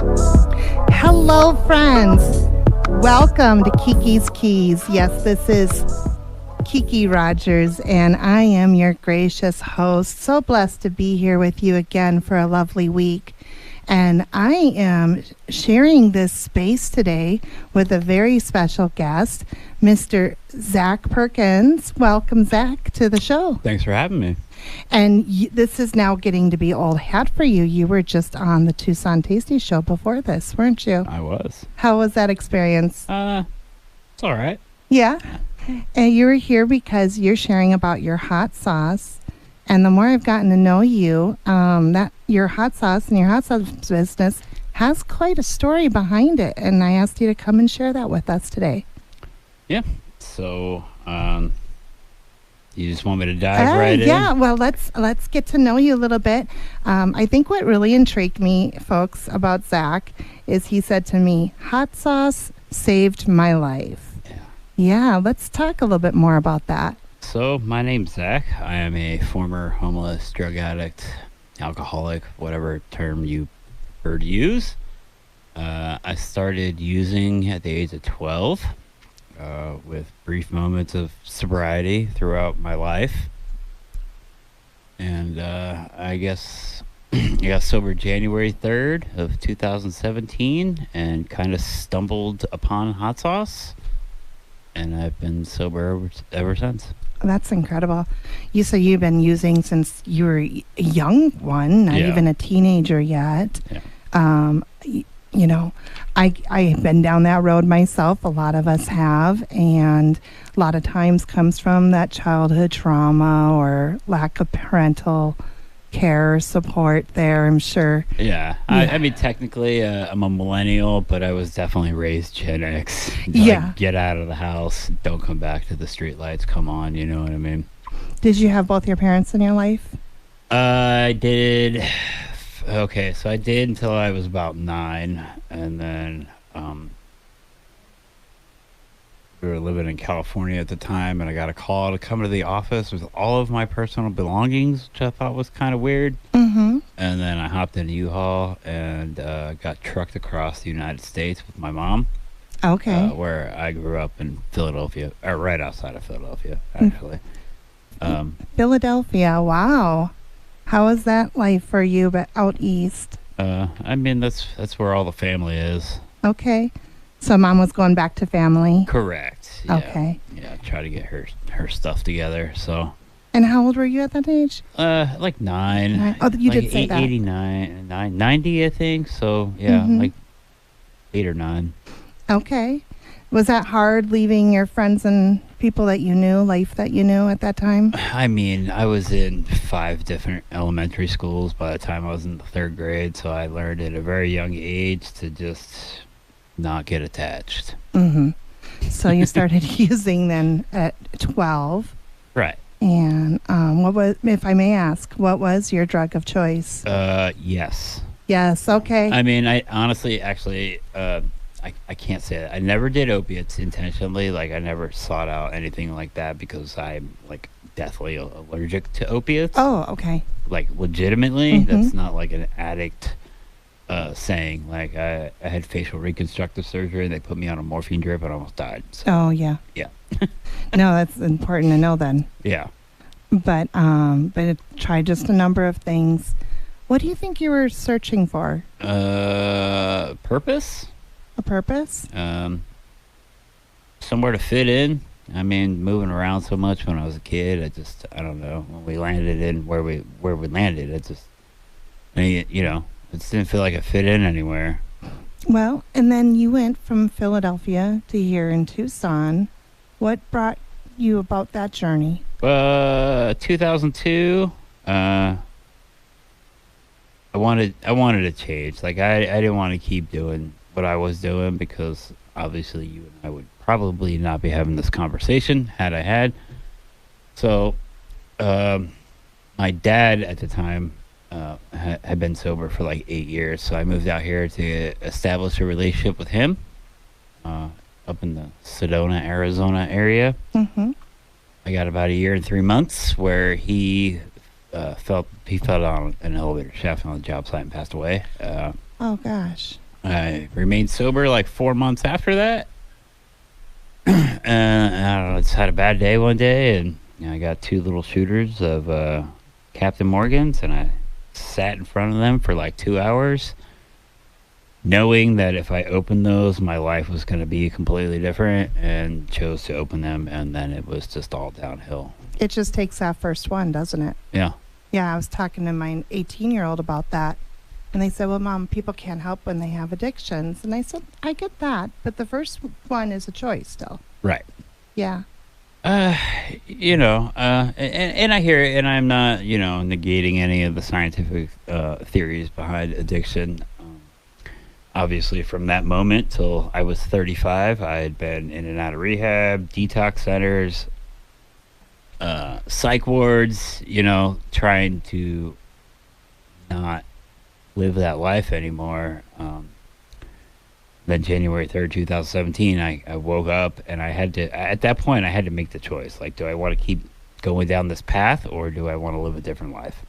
Hello, friends. Welcome to Kiki's Keys. Yes, this is Kiki Rogers, and I am your gracious host. So blessed to be here with you again for a lovely week. And I am sharing this space today with a very special guest, Mr. Zach Perkins. Welcome, Zach, to the show. Thanks for having me. And this is now getting to be old hat for you. You were just on the Tucson Tasty Show before this, weren't you? I was. How was that experience? It's all right. Yeah. And you were here because you're sharing about your hot sauce. And the more I've gotten to know you, that your hot sauce and your hot sauce business has quite a story behind it. And I asked you to come and share that with us today. Yeah. So, you just want me to dive right in? Yeah. Well, let's get to know you a little bit. I think what really intrigued me, folks, about Zach is he said to me, "Hot sauce saved my life." Yeah. Let's talk a little bit more about that. So, my name's Zach. I am a former homeless, drug addict, alcoholic, whatever term you prefer to use. I started using at the age of 12, with brief moments of sobriety throughout my life. And I guess I got sober January 3rd of 2017 and kind of stumbled upon hot sauce. And I've been sober ever since. That's incredible. You say you've been using since you were a young one, not even a teenager yet. Yeah. You know, I've been down that road myself. A lot of us have, and a lot of times comes from that childhood trauma or lack of parental care or support there, I'm sure. Yeah. I mean, technically, I'm a millennial, but I was definitely raised Gen X. Get out of the house. Don't come back to the street lights. Come on. You know what I mean? Did you have both your parents in your life? I did. Okay, so I did until I was about 9. And then we were living in California at the time, and I got a call to come to the office with all of my personal belongings, which I thought was kind of weird. Mm-hmm. And then I hopped in a U-Haul and got trucked across the United States with my mom. Okay. Where I grew up in Philadelphia, or right outside of Philadelphia, actually. Philadelphia, wow. How was that life for you, but out east? I mean, that's where all the family is. Okay. So mom was going back to family? Correct. Yeah. Okay. Yeah, try to get her stuff together, so. And how old were you at that age? Like 9. Oh, you like did say that. 89, 90, I think. So, yeah, like 8 or 9. Okay. Was that hard leaving your friends and people that you knew, life that you knew at that time? I mean, I was in 5 different elementary schools by the time I was in the 3rd grade, so I learned at a very young age to just not get attached. Mm-hmm. So you started using then at 12. Right. And what was, if I may ask, what was your drug of choice? Yes. Yes, okay. I mean, I honestly, actually, I can't say that. I never did opiates intentionally. Like, I never sought out anything like that because I'm, like, deathly allergic to opiates. Oh, okay. Like, legitimately. That's not, like, an addict saying. Like, I had facial reconstructive surgery, and they put me on a morphine drip, and I almost died. So, oh, yeah. yeah. No, that's important to know then. Yeah. But it tried just a number of things. What do you think you were searching for? Purpose? A purpose? Somewhere to fit in. I mean, moving around so much when I was a kid, I don't know. When we landed in where we landed, it just, it just didn't feel like it fit in anywhere. Well, and then you went from Philadelphia to here in Tucson. What brought you about that journey? 2002. I wanted to change. Like, I didn't want to keep doing what I was doing because obviously you and I would probably not be having this conversation had I had. So, my dad at the time had been sober for like 8 years, so I moved out here to establish a relationship with him up in the Sedona, Arizona area. Mm-hmm. I got about 1 year and 3 months where he fell down an elevator shaft on the job site and passed away. Oh gosh. I remained sober like 4 months after that. I don't know, just had a bad day one day, and I got two little shooters of Captain Morgan's, and I sat in front of them for like 2 hours, knowing that if I opened those, my life was going to be completely different, and chose to open them, and then it was just all downhill. It just takes that first one, doesn't it? Yeah. Yeah, I was talking to my 18-year-old about that. And they said, well, Mom, people can't help when they have addictions. And I said, I get that. But the first one is a choice still. Right. Yeah. Uh, and I hear it, and I'm not, negating any of the scientific theories behind addiction. Obviously, from that moment till I was 35, I had been in and out of rehab, detox centers, psych wards, trying to not live that life anymore. Then January 3rd, 2017, I woke up, and at that point, I had to make the choice. Like, do I want to keep going down this path, or do I want to live a different life?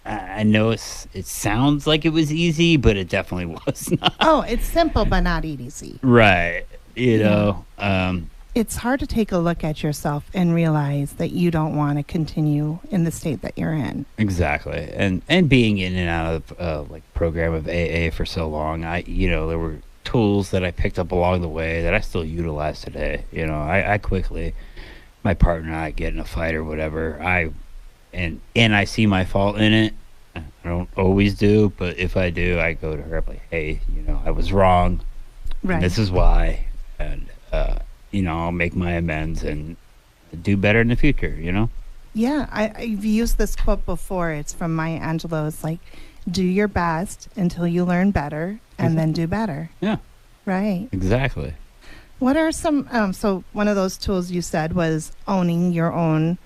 I know it sounds like it was easy, but it definitely was not. Oh, it's simple, but not easy. Right. It's hard to take a look at yourself and realize that you don't want to continue in the state that you're in. Exactly. And being in and out of program of AA for so long, there were tools that I picked up along the way that I still utilize today. I quickly, my partner and I get in a fight or whatever, and I see my fault in it. I don't always do, but if I do, I go to her, I'm like, hey, I was wrong. Right. This is why. And, I'll make my amends and do better in the future, Yeah, I've used this quote before. It's from Maya Angelou. It's like, do your best until you learn better, and then do better. Yeah. Right. Exactly. What are some, so one of those tools you said was owning your own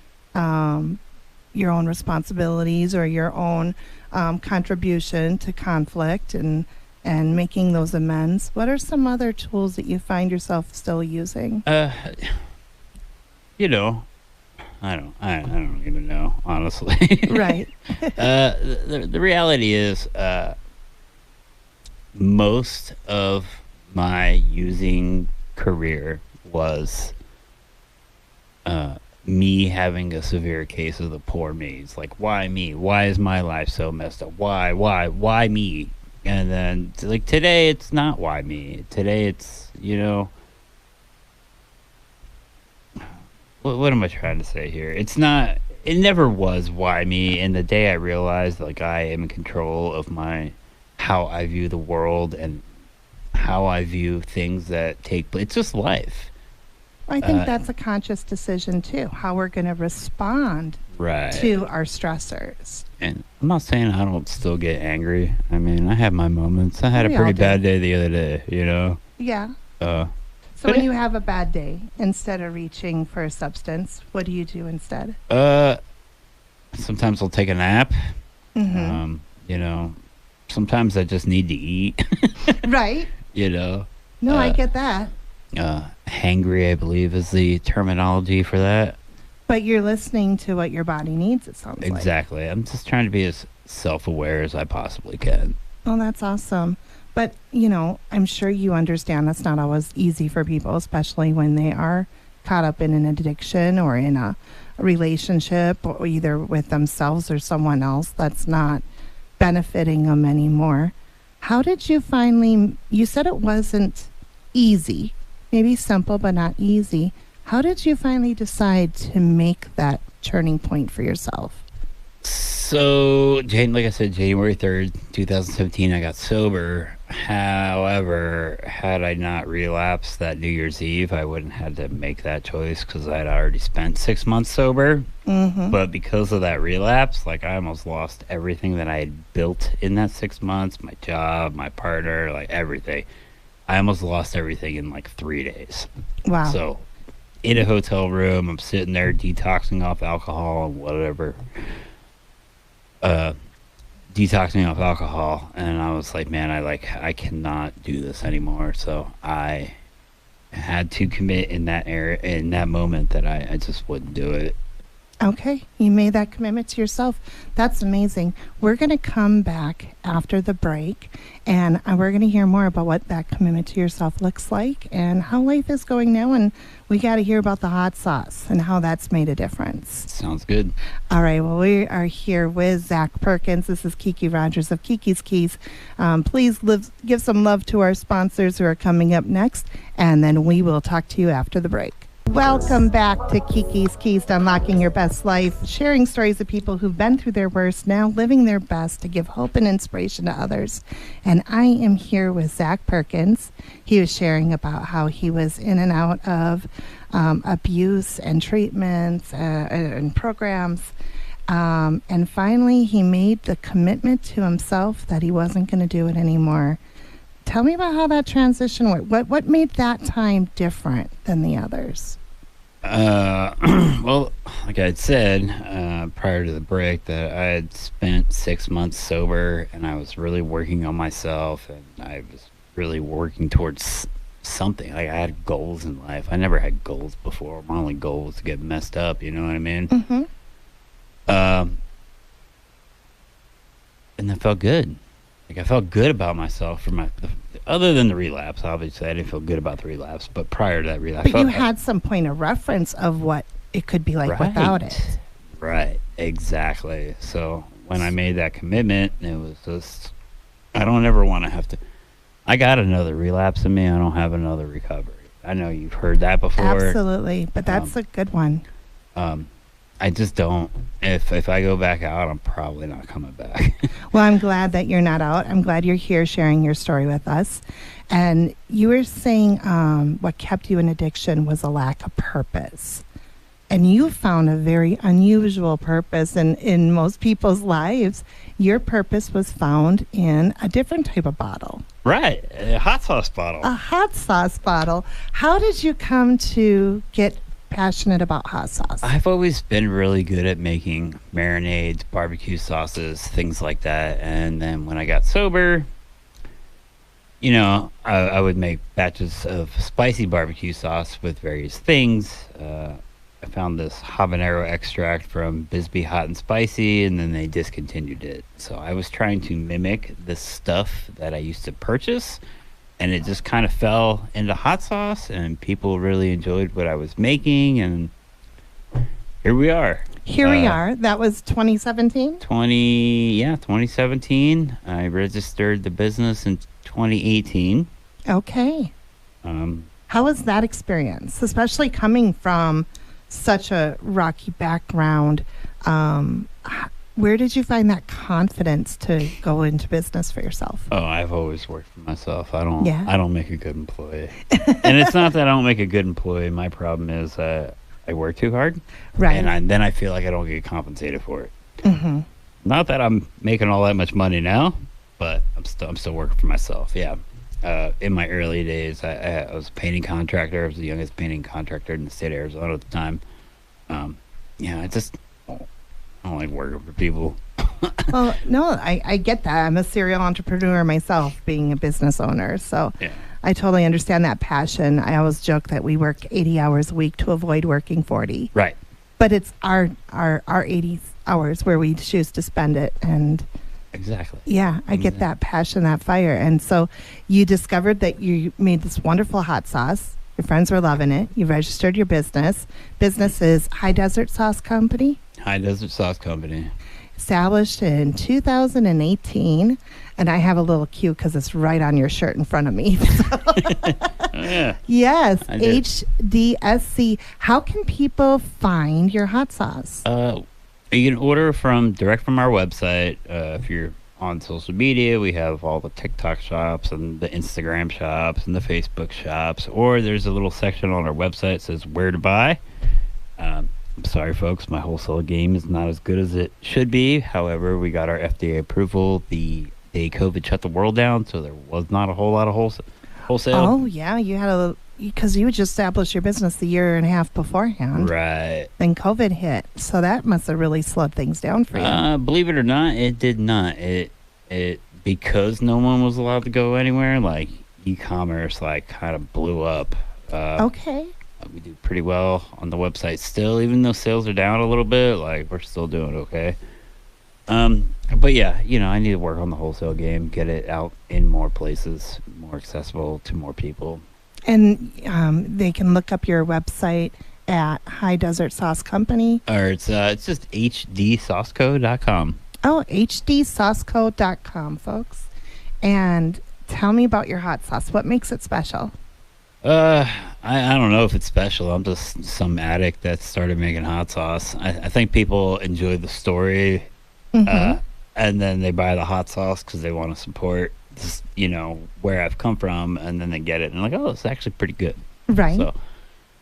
responsibilities or your own contribution to conflict and making those amends. What are some other tools that you find yourself still using? I don't even know, honestly. Right. The reality is, most of my using career was me having a severe case of the poor me. It's like, why me? Why is my life so messed up? Why me? And then, today, it's not why me. Today, it's, what am I trying to say here? It never was why me. And the day I realized, I am in control of how I view the world and how I view things that take place. It's just life. I think that's a conscious decision, too, how we're going to respond to our stressors. And I'm not saying I don't still get angry. I mean, I have my moments. I had a pretty bad day the other day, Yeah. So when you have a bad day, instead of reaching for a substance, what do you do instead? Sometimes I'll take a nap. Mm-hmm. Sometimes I just need to eat. Right. No, I get that. Hangry, I believe, is the terminology for that. But you're listening to what your body needs, it sounds like. Exactly. I'm just trying to be as self-aware as I possibly can. Oh, that's awesome. But, I'm sure you understand that's not always easy for people, especially when they are caught up in an addiction or in a relationship, or either with themselves or someone else that's not benefiting them anymore. How did you you said it wasn't easy, maybe simple, but not easy. How did you finally decide to make that turning point for yourself? So, like I said, January 3rd, 2017, I got sober. However, had I not relapsed that New Year's Eve, I wouldn't have had to make that choice because I'd already spent 6 months sober. Mm-hmm. But because of that relapse, I almost lost everything that I had built in that 6 months, my job, my partner, everything. I almost lost everything in 3 days. Wow. So, in a hotel room, I'm sitting there detoxing off alcohol and whatever. Detoxing off alcohol, and I was like, man, I cannot do this anymore. So I had to commit in that moment that I just wouldn't do it. Okay, you made that commitment to yourself. That's amazing. We're going to come back after the break and we're going to hear more about what that commitment to yourself looks like and how life is going now. And we got to hear about the hot sauce and how that's made a difference. Sounds good. All right, well, we are here with Zach Perkins. This is Kiki Rogers of Kiki's Keys. Please give some love to our sponsors who are coming up next, and then we will talk to you after the break. Welcome back to Kiki's Keys to Unlocking Your Best Life, sharing stories of people who've been through their worst, now living their best to give hope and inspiration to others. And I am here with Zach Perkins. He was sharing about how he was in and out of abuse and treatments and programs. And finally, he made the commitment to himself that he wasn't going to do it anymore. Tell me about how that transition went. What made that time different than the others? Well, like I had said prior to the break, that I had spent 6 months sober, and I was really working on myself, and I was really working towards something. Like I had goals in life. I never had goals before. My only goal was to get messed up. You know what I mean? Mm-hmm. And that felt good. Like I felt good about myself for other than the relapse. Obviously, I didn't feel good about the relapse, but prior to that relapse, But you had some point of reference of what it could be like without it. Right, exactly. So when I made that commitment, it was just, I don't ever want to have to. I got another relapse in me. I don't have another recovery. I know you've heard that before. Absolutely, but that's a good one. I just don't. If I go back out, I'm probably not coming back. Well, I'm glad that you're not out. I'm glad you're here sharing your story with us. And you were saying what kept you in addiction was a lack of purpose. And you found a very unusual purpose. And in most people's lives, your purpose was found in a different type of bottle. Right, a hot sauce bottle. A hot sauce bottle. How did you come to get passionate about hot sauce? I've always been really good at making marinades, barbecue sauces, things like that. And then when I got sober, you know, I would make batches of spicy barbecue sauce with various things. I found this habanero extract from Bisbee Hot and Spicy, and then they discontinued it. So I was trying to mimic the stuff that I used to purchase, and it just kind of fell into hot sauce, and people really enjoyed what I was making, and here we are. Here we are. That was 2017? 2017. I registered the business in 2018. Okay. How was that experience, especially coming from such a rocky background? Where did you find that confidence to go into business for yourself? Oh, I've always worked for myself. I don't make a good employee. And it's not that I don't make a good employee. My problem is I work too hard. Right. And then I feel like I don't get compensated for it. Mm-hmm. Not that I'm making all that much money now, but I'm still working for myself. Yeah. In my early days, I was a painting contractor. I was the youngest painting contractor in the state of Arizona at the time. I don't like working for people. Well, no, I get that. I'm a serial entrepreneur myself, being a business owner. So Yeah. I totally understand that passion. I always joke that we work 80 hours a week to avoid working 40. Right. But it's our 80 hours where we choose to spend it. And Exactly. yeah, I get that passion, that fire. And so you discovered that you made this wonderful hot sauce. Your friends were loving it. You registered your business. Business is High Desert Sauce Company. High Desert Sauce Company. Established in 2018. And I have a little cue because it's right on your shirt in front of me. Oh, yeah. Yes, I did. HDSC. How can people find your hot sauce? You can order direct from our website. If you're on social media, we have all the TikTok shops and the Instagram shops and the Facebook shops. Or there's a little section on our website that says where to buy. I'm sorry, folks. My wholesale game is not as good as it should be. However, we got our FDA approval the day COVID shut the world down, so there was not a whole lot of wholesale. Oh, yeah. You had because you just established your business a year and a half beforehand. Right. Then COVID hit. So that must have really slowed things down for you. Believe it or not, it did not. It because no one was allowed to go anywhere, like e-commerce kind of blew up. Okay. We do pretty well on the website still, even though sales are down a little bit. Like we're still doing okay. But yeah, I need to work on the wholesale game, get it out in more places, more accessible to more people. And they can look up your website at High Desert Sauce Company. Or it's just hdsauceco.com. Oh, hdsauceco.com, folks. And tell me about your hot sauce. What makes it special? I don't know if it's special. I'm just some addict that started making hot sauce. I think people enjoy the story, and then they buy the hot sauce because they want to support this, where I've come from, and then they get it and like, oh, it's actually pretty good. Right. So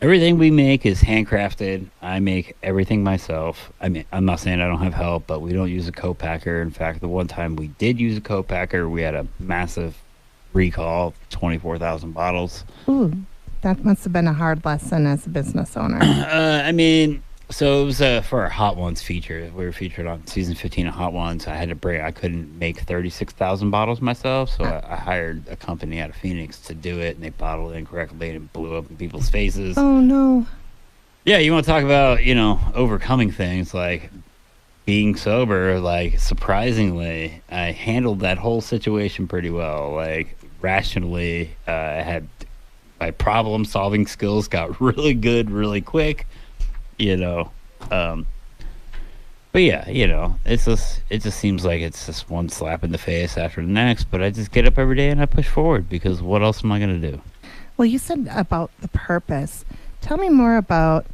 everything we make is handcrafted. I make everything myself. I mean, I'm not saying I don't have help, but we don't use a co-packer. In fact, the one time we did use a co-packer, we had a massive recall, 24,000 bottles. Ooh, that must have been a hard lesson as a business owner. I mean, so it was for our Hot Ones feature. We were featured on season 15 of Hot Ones. I couldn't make 36,000 bottles myself, so I hired a company out of Phoenix to do it, and they bottled it incorrectly and it blew up in people's faces. Oh, no. Yeah, you want to talk about, overcoming things like being sober. Like, surprisingly, I handled that whole situation pretty well. Like, rationally, I had my problem solving skills got really good really quick, but yeah, it just seems like it's just one slap in the face after the next, but I just get up every day and I push forward, because what else am I going to do? Well, you said about the purpose. Tell me more about,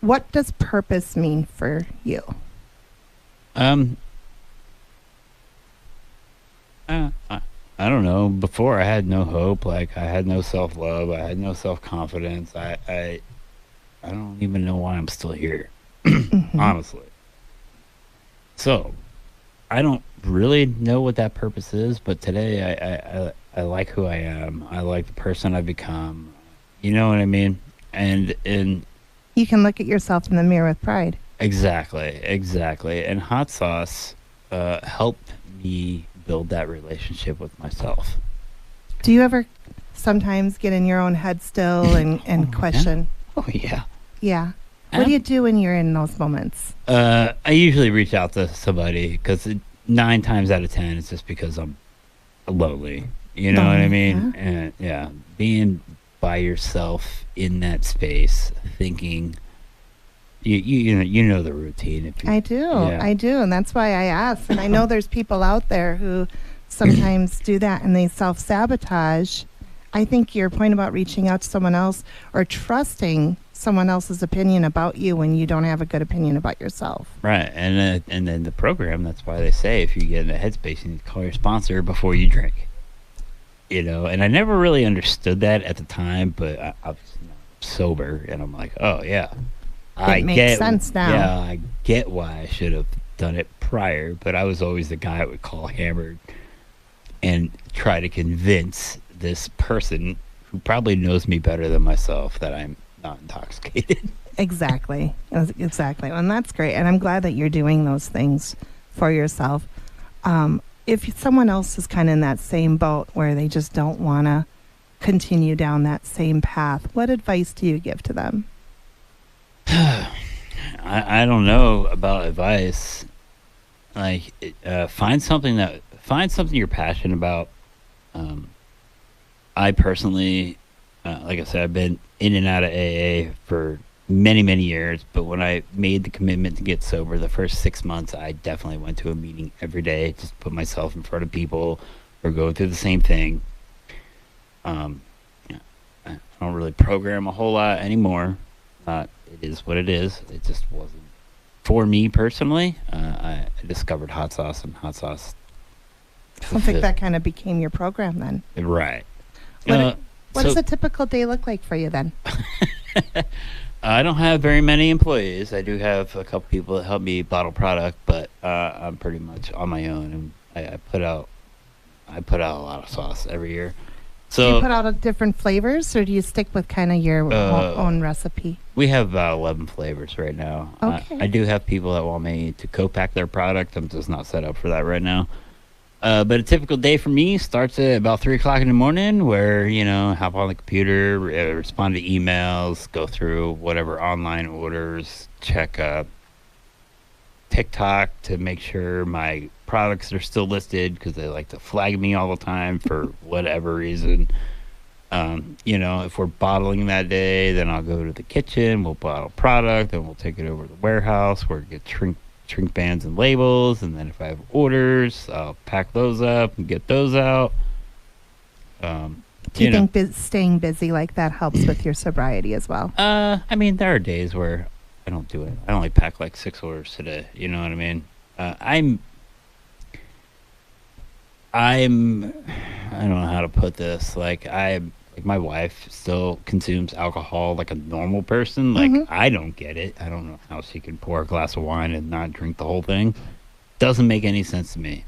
what does purpose mean for you? I don't know. Before, I had no hope. Like, I had no self-love. I had no self-confidence. I don't even know why I'm still here, honestly. So, I don't really know what that purpose is, but today I like who I am. I like the person I've become. You know what I mean? And you can look at yourself in the mirror with pride. Exactly. And hot sauce helped me build that relationship with myself. Do you ever sometimes get in your own head still and question? Yeah. Oh, yeah. Yeah. What do you do when you're in those moments? I usually reach out to somebody, because 9 times out of 10, it's just because I'm lonely. You know what I mean? Yeah. And yeah, being by yourself in that space, thinking, you know the routine. If you, I do. Yeah. I do. And that's why I ask. And I know there's people out there who sometimes do that and they self-sabotage. I think your point about reaching out to someone else or trusting someone else's opinion about you when you don't have a good opinion about yourself. Right. And then the program, that's why they say if you get in a headspace, you need to call your sponsor before you drink. And I never really understood that at the time, but I was sober, and I'm like, oh, yeah. It makes sense now. Yeah, I get why I should have done it prior, but I was always the guy that would call hammered and try to convince this person who probably knows me better than myself that I'm not intoxicated. Exactly. And that's great. And I'm glad that you're doing those things for yourself. If someone else is kind of in that same boat where they just don't want to continue down that same path, what advice do you give to them? I don't know about advice. Like, find something you're passionate about. I personally, like I said, I've been in and out of AA for many, many years, but when I made the commitment to get sober, the first 6 months, I definitely went to a meeting every day, just put myself in front of people who are going through the same thing. I don't really program a whole lot anymore. It is what it is. It just wasn't for me personally. I discovered hot sauce, and hot sauce. I think that kind of became your program then. Right. What does a typical day look like for you then? I don't have very many employees. I do have a couple people that help me bottle product, but I'm pretty much on my own, and I put out a lot of sauce every year. So do you put out different flavors, or do you stick with kind of your own recipe? We have about 11 flavors right now. Okay. I do have people that want me to co-pack their product. I'm just not set up for that right now. But a typical day for me starts at about 3 o'clock in the morning, where hop on the computer, respond to emails, go through whatever online orders, check TikTok to make sure my products are still listed because they like to flag me all the time for whatever reason. If we're bottling that day, then I'll go to the kitchen, we'll bottle product, then we'll take it over to the warehouse where it gets shrink bands and labels, and then if I have orders, I'll pack those up and get those out. Do you think staying busy like that helps with your sobriety as well? I mean, there are days where I don't do it. I only pack like 6 orders today. You know what I mean? I don't know how to put this. Like my wife still consumes alcohol like a normal person. Like, I don't get it. I don't know how she can pour a glass of wine and not drink the whole thing. Doesn't make any sense to me.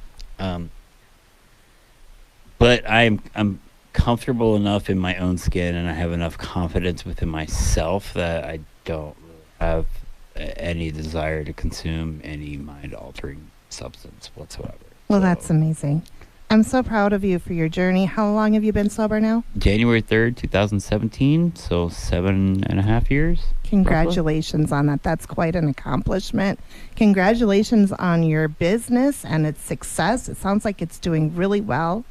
But I'm comfortable enough in my own skin, and I have enough confidence within myself that I don't really have any desire to consume any mind-altering substance whatsoever. Well, that's amazing. I'm so proud of you for your journey. How long have you been sober now? January 3rd, 2017, so 7.5 years. Congratulations on that. That's quite an accomplishment. Congratulations on your business and its success. It sounds like it's doing really well.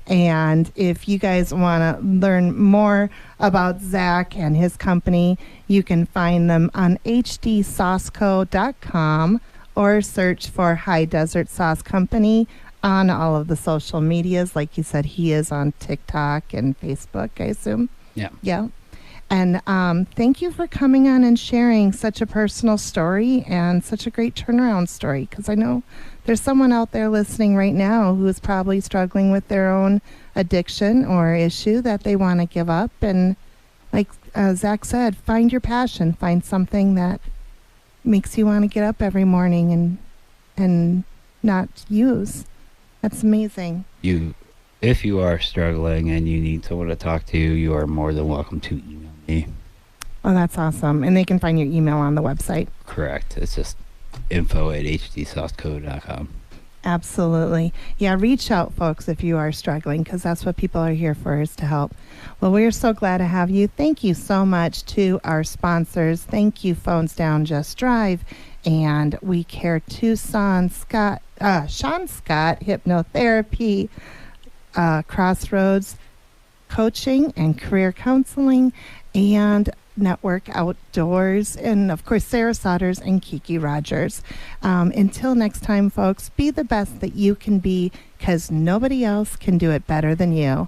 And if you guys want to learn more about Zach and his company, you can find them on hdsauceco.com or search for High Desert Sauce Company on all of the social medias. Like you said, he is on TikTok and Facebook, I assume. Yeah. Yeah. And thank you for coming on and sharing such a personal story and such a great turnaround story, because I know there's someone out there listening right now who is probably struggling with their own addiction or issue that they want to give up. And like Zach said, find your passion. Find something that makes you want to get up every morning and not use. That's amazing. If you are struggling and you need someone to talk to, you are more than welcome to email me. Oh, that's awesome. And they can find your email on the website. Correct. It's just info@hdsauceco.com. Absolutely. Yeah, reach out, folks, if you are struggling, because that's what people are here for, is to help. Well, we are so glad to have you. Thank you so much to our sponsors. Thank you, Phones Down, Just Drive, and We Care Tucson, Sean Scott, Hypnotherapy, Crossroads Coaching and Career Counseling, and Network Outdoors, and of course Sarah Sodders and Kiki Rogers. Until next time, folks, be the best that you can be, because nobody else can do it better than you.